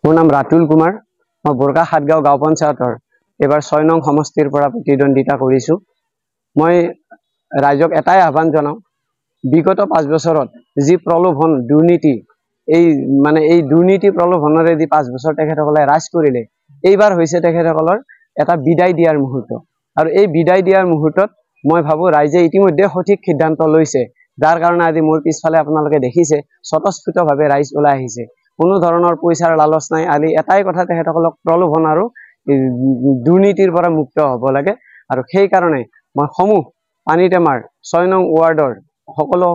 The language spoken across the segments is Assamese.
মোৰ নাম ৰাতুল কুমাৰ মই বৰকা হাটগাঁও গাঁও পঞ্চায়তৰ এবাৰ 6 নং সমষ্টিৰ পৰা প্ৰতিদ্বন্দ্বিতা কৰিছো মই ৰাইজক এটাই আহ্বান জনাও বিগত 5 বছৰত যি প্ৰলোভন দুৰ্নীতি এই দুৰ্নীতি প্ৰলোভনৰে দি 5 বছৰ তেখেতসকলে ৰাজ কৰিলে এইবাৰ হৈছে তেখেতসকলৰ এটা বিদায় দিয়াৰ মুহূৰ্ত আৰু এই বিদায় দিয়াৰ মুহূৰ্তত মই ভাবো ৰাইজে ইতিমধ্যে সঠিক সিদ্ধান্ত লৈছে যাৰ কাৰণে আজি মোৰ পিছফালে আপোনালোকে দেখিছে স্বতঃস্ফূৰ্তভাৱে ৰাইজ ওলাই আহিছে কোনো ধৰণৰ পইচাৰ লালচ নাই আজি এটাই কথা তেখেতসকলক প্ৰলোভন আৰু দুৰ্নীতিৰ পৰা মুক্ত হ'ব লাগে আৰু সেই কাৰণে মই সমূহ পানীটেমাৰ 6 নং ৱাৰ্ডৰ সকলো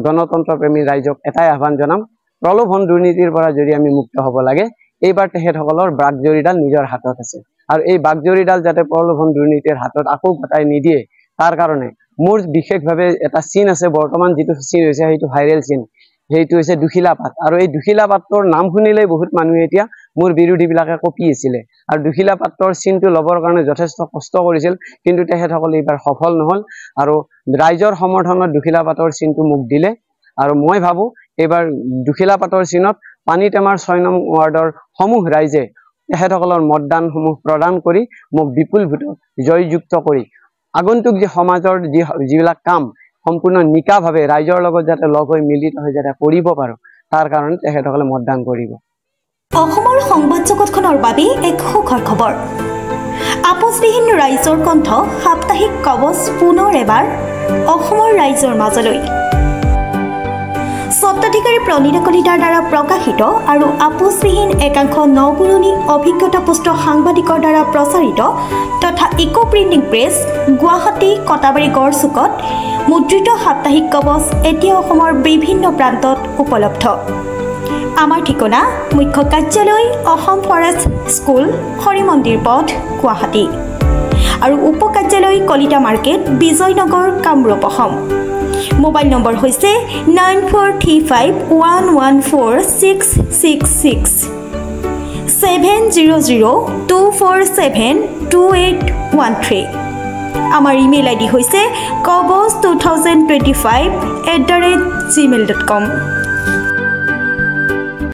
গণতন্ত্ৰ প্ৰেমী ৰাইজক এটাই আহ্বান জনাম প্ৰলোভন দুৰ্নীতিৰ পৰা যদি আমি মুক্ত হ'ব লাগে এইবাৰ তেখেতসকলৰ বাগজৰীডাল নিজৰ হাতত আছে আৰু এই বাগজৰীডাল যাতে প্ৰলোভন দুৰ্নীতিৰ হাতত আকৌ গটাই নিদিয়ে তাৰ কাৰণে মোৰ বিশেষভাৱে এটা চিন আছে বৰ্তমান যেটো চিন হৈছে সেইটো ভাইৰেল চিন সেইটো হৈছে দুখিলা পাত আৰু এই দুখিলা পাতৰ নাম শুনিলে বহুত মানুহ এতিয়া মোৰ বিৰোধী বিলাকে কপি আছিল আৰু দুখিলা পাতৰ চিনটো লবৰ কাৰণে যথেষ্ট কষ্ট কৰিছিল কিন্তু তেখেতসকলে এবাৰ সফল নহল আৰু ৰাইজৰ সমৰ্থনত দুখিলা পাতৰ চিনটো মোক দিলে আৰু মই ভাবো এবাৰ দুখিলা পাতৰ চিনত পানীটেমাৰ 6 নং ৱাৰ্ডৰ সমূহ ৰাইজে তেখেতসকলৰ মতদান সমূহ প্ৰদান কৰি মোক বিপুল ভোটত জয়যুক্ত কৰি আগন্তুক যে সমাজৰ যিবিলাক কাম সম্পূৰ্ণ নিকাভাৱে ৰাইজৰ লগত যাতে লগ হৈ মিলিত হৈ যাতে কৰিব পাৰো তাৰ কাৰণে তেখেতসকলে মতদান কৰিব অসমৰ সংবাদ জগতখনৰ বাবে এক সুখৰ খবৰ আপোচবিহীন ৰাইজৰ কণ্ঠ সাপ্তাহিক কবচ পুনৰ এবাৰ অসমৰ ৰাইজৰ মাজলৈ স্বত্বাধিকাৰী প্ৰণীতা কলিতাৰ দ্বাৰা প্ৰকাশিত আৰু আপোচবিহীন একাংশ নপুৰণি অভিজ্ঞতাপুষ্ট সাংবাদিকৰ দ্বাৰা প্ৰচাৰিত তথা eco printing press Guwahati Katabari গড়চুকত মুদ্ৰিত সাপ্তাহিক কবচ এতিয়া অসমৰ বিভিন্ন প্ৰান্তত উপলব্ধ আমাৰ ঠিকনা মুখ্য কাৰ্যালয় অসম ফৰেষ্ট স্কুল হৰিমন্দিৰ পথ গুৱাহাটী আৰু উপ কাৰ্যালয় Kalita market Bijoynagar Kamrup Assam mobile number হৈছে 9435114666 7002472813 আমাৰ ইমেইল আইডি হৈছে kobos2025@gmail.com